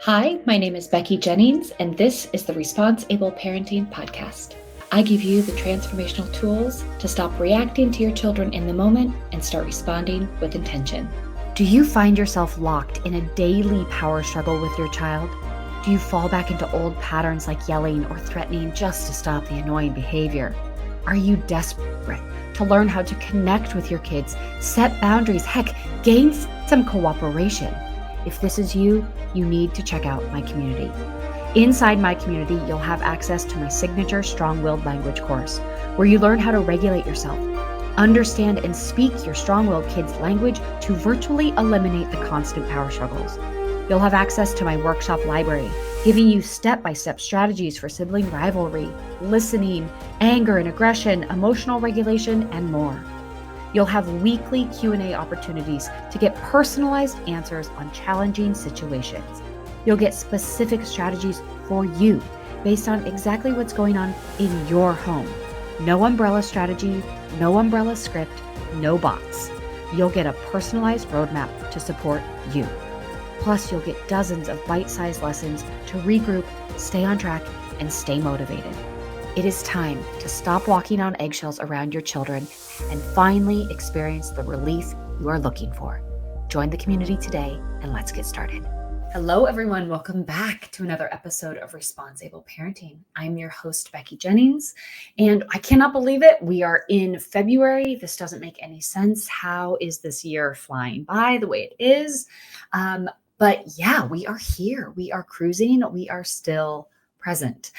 Hi, my name is Becky Jennings, and this is the Responsible Parenting Podcast. I give you the transformational tools to stop reacting to your children in the moment and start responding with intention. Do you find yourself locked in a daily power struggle with your child? Do you fall back into old patterns like yelling or threatening just to stop the annoying behavior? Are you desperate to learn how to connect with your kids, set boundaries, heck, gain some cooperation? If this is you, you need to check out my community. Inside my community, you'll have access to my signature Strong-Willed Language course, where you learn how to regulate yourself, understand and speak your strong-willed kids' language to virtually eliminate the constant power struggles. You'll have access to my workshop library, giving you step-by-step strategies for sibling rivalry, listening, anger and aggression, emotional regulation, and more. You'll have weekly Q&A opportunities to get personalized answers on challenging situations. You'll get specific strategies for you based on exactly what's going on in your home. No umbrella strategy, no umbrella script, no box. You'll get a personalized roadmap to support you. Plus, you'll get dozens of bite-sized lessons to regroup, stay on track, and stay motivated. It is time to stop walking on eggshells around your children and finally experience the relief you are looking for. Join the community today, and let's get started. Hello, everyone. Welcome back to another episode of Responsible Parenting. I'm your host, Becky Jennings, and I cannot believe it. We are in February. This doesn't make any sense. How is this year flying by the way it is? But yeah, we are here. We are cruising. We are still present.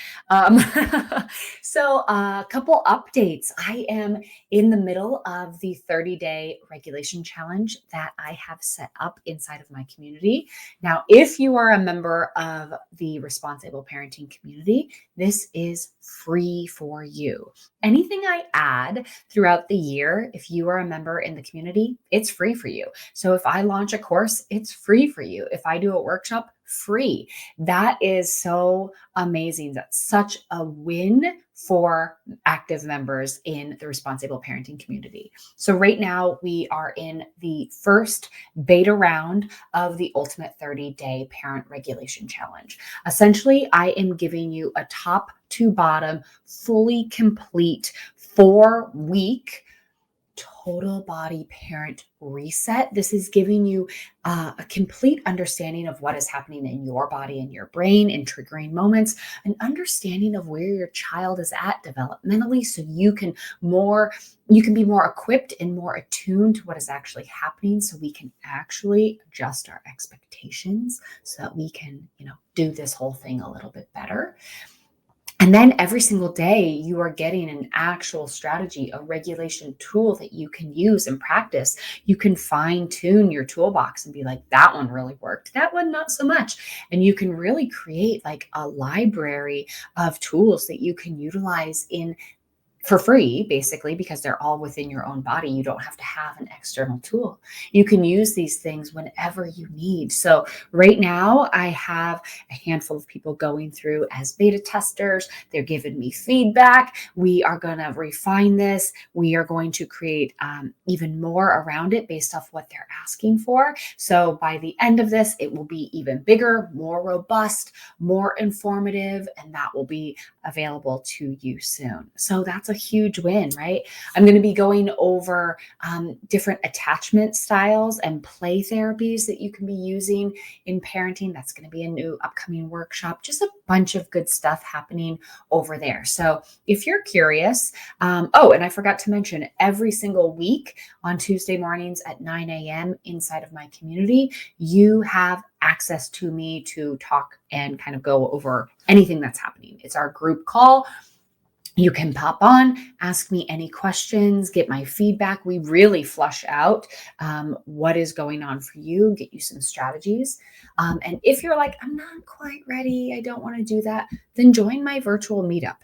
So a couple updates. I am in the middle of the 30-day regulation challenge that I have set up inside of my community. Now, if you are a member of the Responsible Parenting community, this is free for you. Anything I add throughout the year, if you are a member in the community, it's free for you. So if I launch a course, it's free for you. If I do a workshop, free. That is so amazing. That's such a win for active members in the Responsible Parenting community. So right now we are in the first beta round of the Ultimate 30-Day Parent Regulation Challenge. Essentially, I am giving you a top to bottom, fully complete 4-week total body parent reset. This is giving you a complete understanding of what is happening in your body and your brain in triggering moments, an understanding of where your child is at developmentally, so you can be more equipped and more attuned to what is actually happening, so we can actually adjust our expectations so that we can, do this whole thing a little bit better. And then every single day, you are getting an actual strategy, a regulation tool that you can use and practice. You can fine tune your toolbox and be like, that one really worked, that one not so much. And you can really create like a library of tools that you can utilize for free, basically, because they're all within your own body. You don't have to have an external tool. You can use these things whenever you need. So right now I have a handful of people going through as beta testers. They're giving me feedback. We are going to refine this. We are going to create even more around it based off what they're asking for. So by the end of this, it will be even bigger, more robust, more informative, and that will be available to you soon. So that's a huge win, right? I'm going to be going over different attachment styles and play therapies that you can be using in parenting. That's going to be a new upcoming workshop, just a bunch of good stuff happening over there. So if you're curious, and I forgot to mention, every single week on Tuesday mornings at 9 a.m. inside of my community, you have access to me to talk and kind of go over anything that's happening. It's our group call. You can pop on, ask me any questions, get my feedback. We really flush out what is going on for you, get you some strategies. And if you're like, I'm not quite ready, I don't want to do that, then join my virtual meetup.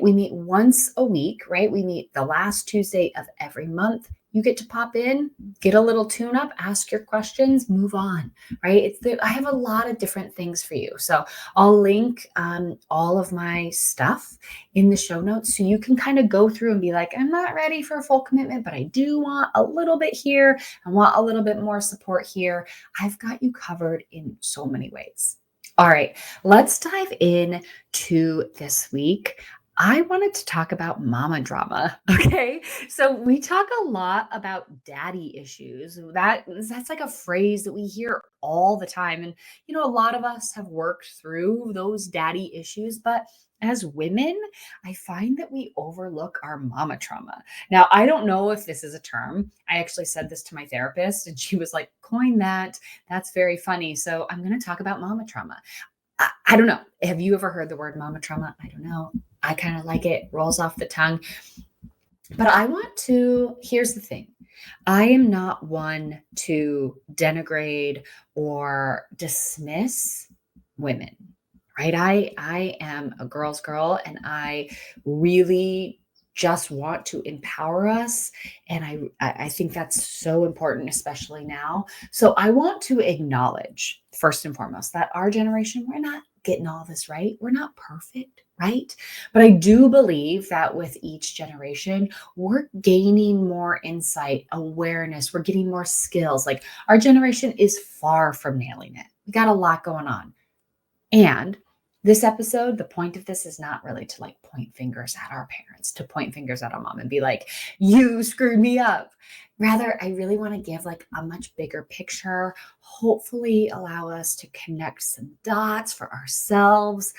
We meet once a week, right? We meet the last Tuesday of every month. You get to pop in, get a little tune up, ask your questions, move on, right? I have a lot of different things for you. So I'll link all of my stuff in the show notes so you can kind of go through and be like, I'm not ready for full commitment, but I do want a little bit here. I want a little bit more support here. I've got you covered in so many ways. All right, let's dive in to this week. I wanted to talk about mama drama. Okay. So we talk a lot about daddy issues. That's like a phrase that we hear all the time. And a lot of us have worked through those daddy issues, but as women, I find that we overlook our mama trauma. Now, I don't know if this is a term. I actually said this to my therapist and she was like, coin that. That's very funny. So I'm going to talk about mama trauma. I don't know. Have you ever heard the word mama trauma? I don't know. I kind of like it, rolls off the tongue. But here's the thing. I am not one to denigrate or dismiss women, right? I am a girl's girl and I really just want to empower us. And I think that's so important, especially now. So I want to acknowledge, first and foremost, that our generation, we're not getting all this right. We're not perfect, right? But I do believe that with each generation, we're gaining more insight, awareness, we're getting more skills. Like our generation is far from nailing it. We got a lot going on. And this episode, the point of this is not really to like point fingers at our parents, to point fingers at our mom and be like, you screwed me up. Rather, I really want to give like a much bigger picture, hopefully allow us to connect some dots for ourselves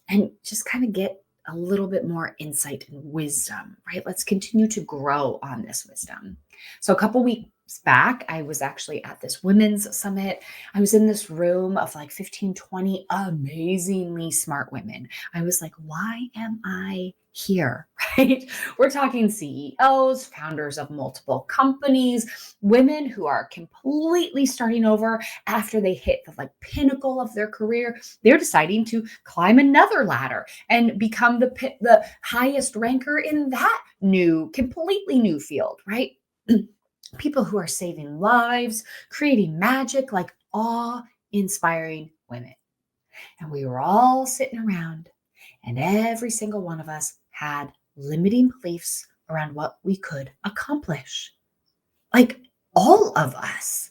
and just kind of get a little bit more insight and wisdom, right? Let's continue to grow on this wisdom. So a couple weeks back, I was actually at this women's summit. I was in this room of like 15, 20 amazingly smart women. I was like, why am I here? Right? We're talking CEOs, founders of multiple companies, women who are completely starting over after they hit the like pinnacle of their career. They're deciding to climb another ladder and become the highest ranker in that completely new field, right? People who are saving lives, creating magic, like awe-inspiring women. And we were all sitting around, and every single one of us had limiting beliefs around what we could accomplish. Like all of us.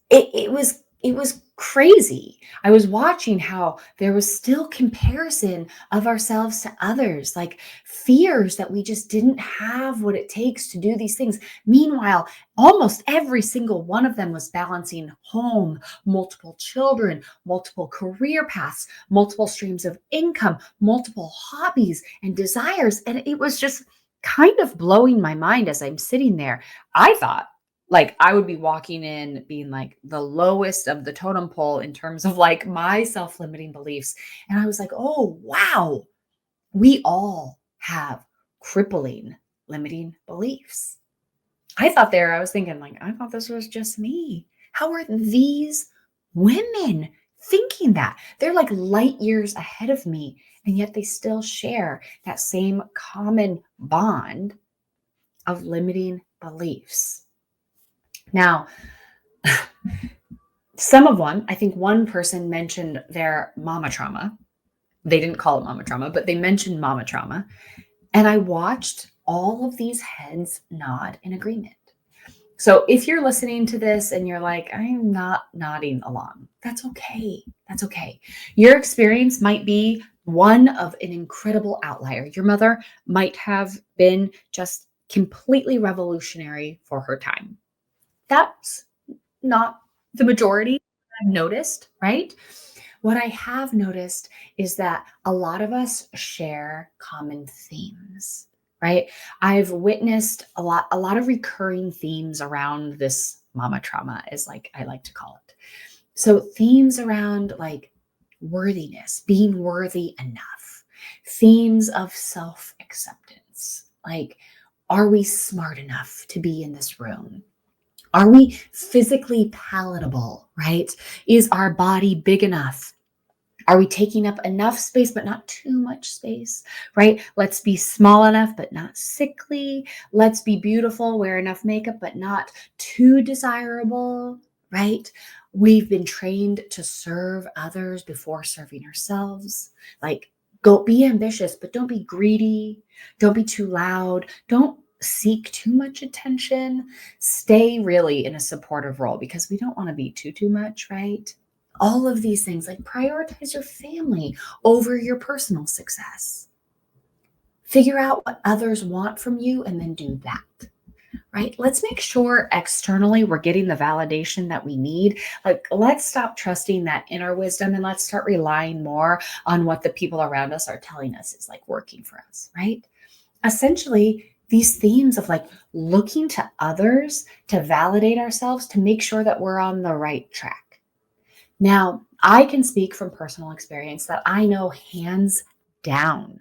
It was crazy. I was watching how there was still comparison of ourselves to others, like fears that we just didn't have what it takes to do these things. Meanwhile, almost every single one of them was balancing home, multiple children, multiple career paths, multiple streams of income, multiple hobbies and desires. And it was just kind of blowing my mind as I'm sitting there. I thought like I would be walking in being like the lowest of the totem pole in terms of like my self-limiting beliefs. And I was like, oh, wow, we all have crippling limiting beliefs. I was thinking, like, I thought this was just me. How are these women thinking that? They're like light years ahead of me, and yet they still share that same common bond of limiting beliefs. Now, I think one person mentioned their mama trauma. They didn't call it mama trauma, but they mentioned mama trauma. And I watched all of these heads nod in agreement. So if you're listening to this and you're like, I'm not nodding along, that's okay. That's okay. Your experience might be one of an incredible outlier. Your mother might have been just completely revolutionary for her time. That's not the majority I've noticed, right? What I have noticed is that a lot of us share common themes, right? I've witnessed a lot of recurring themes around this mama trauma, is like I like to call it. So themes around like worthiness, being worthy enough, themes of self-acceptance, like are we smart enough to be in this room? Are we physically palatable, right? Is our body big enough? Are we taking up enough space, but not too much space, right? Let's be small enough, but not sickly. Let's be beautiful, wear enough makeup, but not too desirable, right? We've been trained to serve others before serving ourselves. Like, go be ambitious, but don't be greedy. Don't be too loud. Don't seek too much attention. Stay really in a supportive role because we don't want to be too much, right? All of these things, like prioritize your family over your personal success. Figure out what others want from you and then do that. Right? Let's make sure externally we're getting the validation that we need. Like, let's stop trusting that inner wisdom and let's start relying more on what the people around us are telling us is like working for us, right? Essentially, these themes of like looking to others to validate ourselves to make sure that we're on the right track. Now, I can speak from personal experience that I know hands down,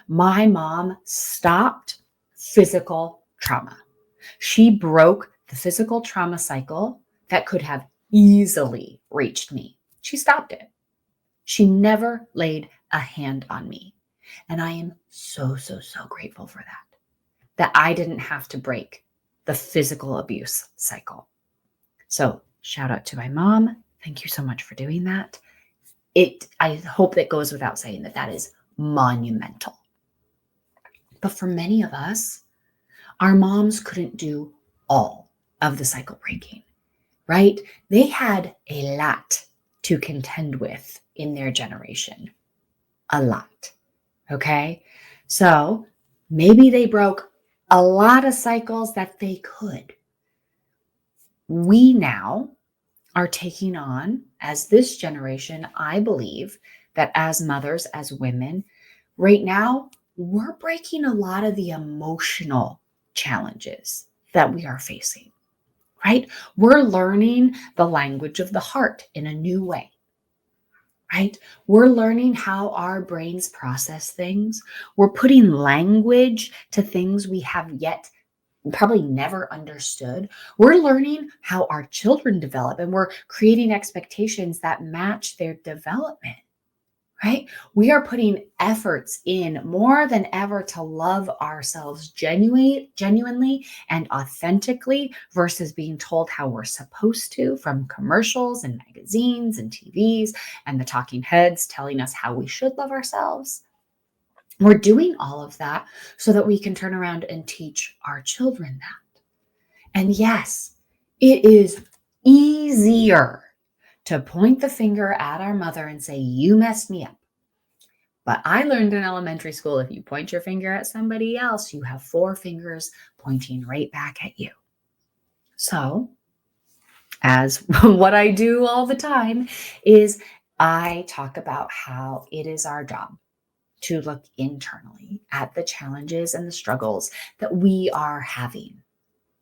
my mom stopped physical trauma. She broke the physical trauma cycle that could have easily reached me. She stopped it. She never laid a hand on me. And I am so, so, so grateful for that I didn't have to break the physical abuse cycle. So shout out to my mom. Thank you so much for doing that. I hope that goes without saying that is monumental. But for many of us, our moms couldn't do all of the cycle breaking, right? They had a lot to contend with in their generation. A lot. Okay. So maybe they broke a lot of cycles that they could. We now are taking on, as this generation, I believe that as mothers, as women, right now, we're breaking a lot of the emotional challenges that we are facing, right? We're learning the language of the heart in a new way, right? We're learning how our brains process things. We're putting language to things we have yet probably never understood. We're learning how our children develop, and we're creating expectations that match their development, right? We are putting efforts in more than ever to love ourselves genuinely and authentically versus being told how we're supposed to from commercials and magazines and TVs and the talking heads telling us how we should love ourselves. We're doing all of that so that we can turn around and teach our children that. And yes, it is easier to point the finger at our mother and say, you messed me up. But I learned in elementary school, if you point your finger at somebody else, you have 4 fingers pointing right back at you. So, as what I do all the time is I talk about how it is our job to look internally at the challenges and the struggles that we are having,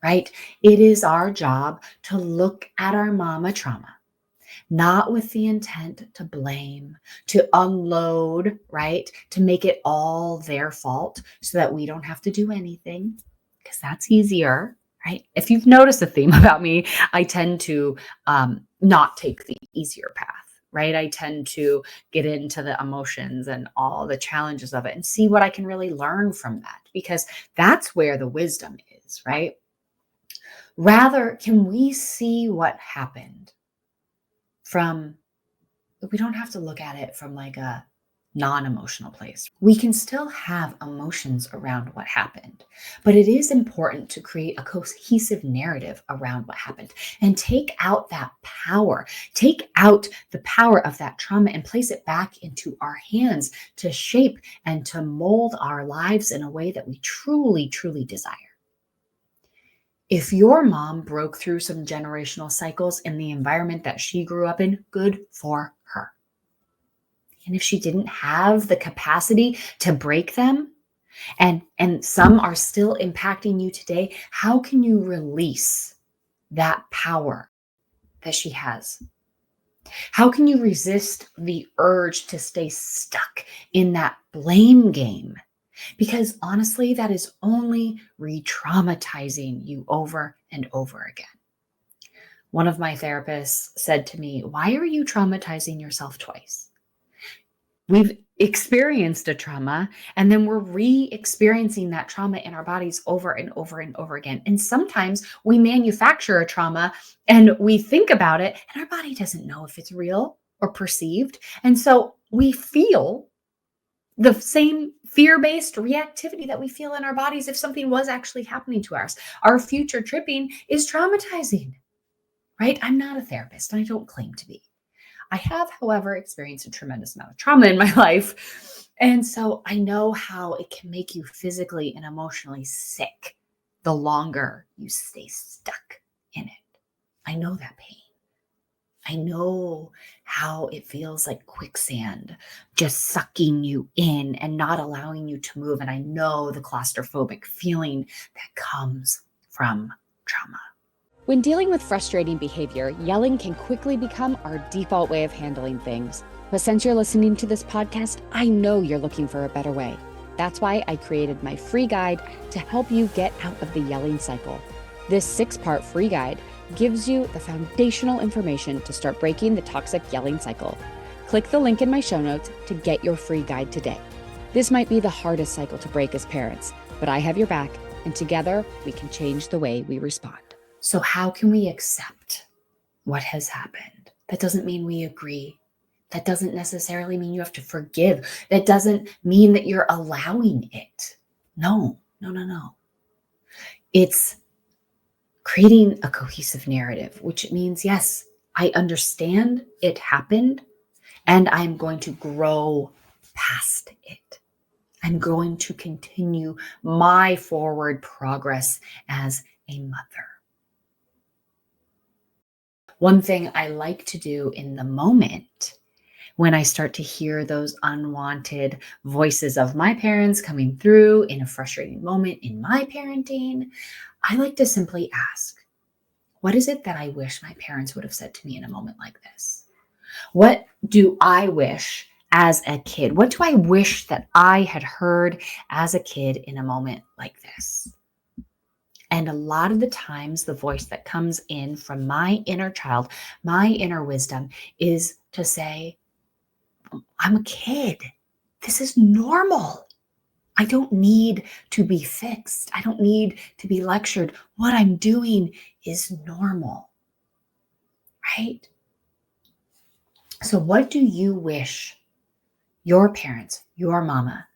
right? It is our job to look at our mama trauma, not with the intent to blame, to unload, right? To make it all their fault so that we don't have to do anything, because that's easier, right? If you've noticed a theme about me, I tend to not take the easier path. Right? I tend to get into the emotions and all the challenges of it and see what I can really learn from that, because that's where the wisdom is, right? Rather, can we see what happened from, we don't have to look at it from like a non-emotional place. We can still have emotions around what happened, but it is important to create a cohesive narrative around what happened and take out that power, take out the power of that trauma and place it back into our hands to shape and to mold our lives in a way that we truly, truly desire. If your mom broke through some generational cycles in the environment that she grew up in, good for her. And if she didn't have the capacity to break them, and some are still impacting you today, how can you release that power that she has? How can you resist the urge to stay stuck in that blame game? Because honestly, that is only re-traumatizing you over and over again. One of my therapists said to me, "Why are you traumatizing yourself twice? We've experienced a trauma, and then we're re-experiencing that trauma in our bodies over and over and over again. And sometimes we manufacture a trauma and we think about it, and our body doesn't know if it's real or perceived. And so we feel the same fear-based reactivity that we feel in our bodies if something was actually happening to us. Our future tripping is traumatizing, right? I'm not a therapist, and I don't claim to be. I have, however, experienced a tremendous amount of trauma in my life. And so I know how it can make you physically and emotionally sick the longer you stay stuck in it. I know that pain. I know how it feels like quicksand, just sucking you in and not allowing you to move. And I know the claustrophobic feeling that comes from trauma. When dealing with frustrating behavior, yelling can quickly become our default way of handling things. But since you're listening to this podcast, I know you're looking for a better way. That's why I created my free guide to help you get out of the yelling cycle. This 6-part free guide gives you the foundational information to start breaking the toxic yelling cycle. Click the link in my show notes to get your free guide today. This might be the hardest cycle to break as parents, but I have your back, and together we can change the way we respond. So how can we accept what has happened? That doesn't mean we agree. That doesn't necessarily mean you have to forgive. That doesn't mean that you're allowing it. No. It's creating a cohesive narrative, which means, yes, I understand it happened and I'm going to grow past it. I'm going to continue my forward progress as a mother. One thing I like to do in the moment when I start to hear those unwanted voices of my parents coming through in a frustrating moment in my parenting, I like to simply ask, what is it that I wish my parents would have said to me in a moment like this? What do I wish as a kid? What do I wish that I had heard as a kid in a moment like this? And a lot of the times, the voice that comes in from my inner child, my inner wisdom, is to say, I'm a kid. This is normal. I don't need to be fixed. I don't need to be lectured. What I'm doing is normal, right? So what do you wish your parents, your mama,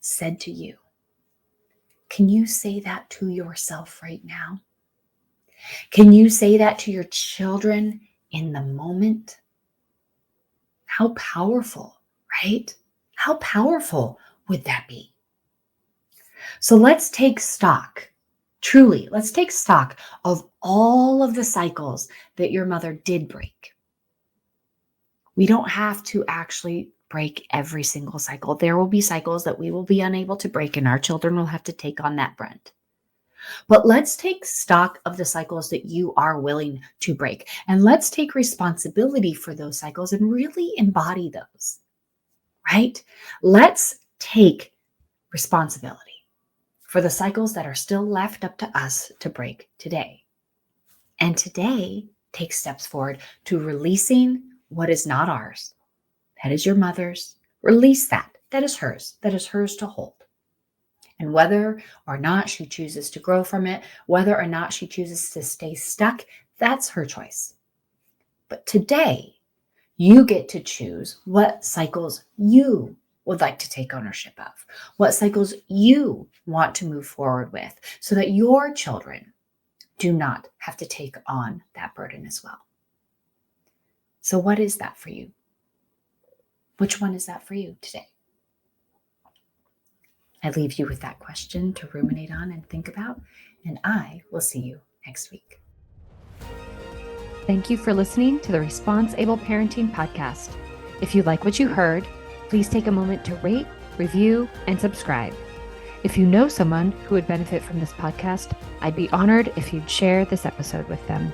said to you? Can you say that to yourself right now? Can you say that to your children in the moment? How powerful, right? How powerful would that be? So let's take stock, truly, let's take stock of all of the cycles that your mother did break. We don't have to actually break every single cycle. There will be cycles that we will be unable to break, and our children will have to take on that brunt. But let's take stock of the cycles that you are willing to break. And let's take responsibility for those cycles and really embody those, right? Let's take responsibility for the cycles that are still left up to us to break today. And today, take steps forward to releasing what is not ours. That is your mother's. Release that. That is hers. That is hers to hold. And whether or not she chooses to grow from it, whether or not she chooses to stay stuck, that's her choice. But today, you get to choose what cycles you would like to take ownership of, what cycles you want to move forward with, so that your children do not have to take on that burden as well. So what is that for you? Which one is that for you today? I leave you with that question to ruminate on and think about, and I will see you next week. Thank you for listening to the Responsible Parenting Podcast. If you like what you heard, please take a moment to rate, review, and subscribe. If you know someone who would benefit from this podcast, I'd be honored if you'd share this episode with them.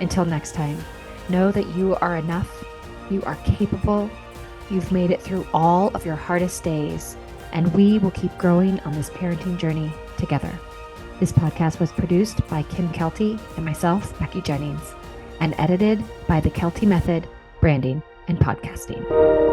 Until next time, know that you are enough, you are capable, you've made it through all of your hardest days, and we will keep growing on this parenting journey together. This podcast was produced by Kim Kelty and myself, Becky Jennings, and edited by the Kelty Method, Branding and Podcasting.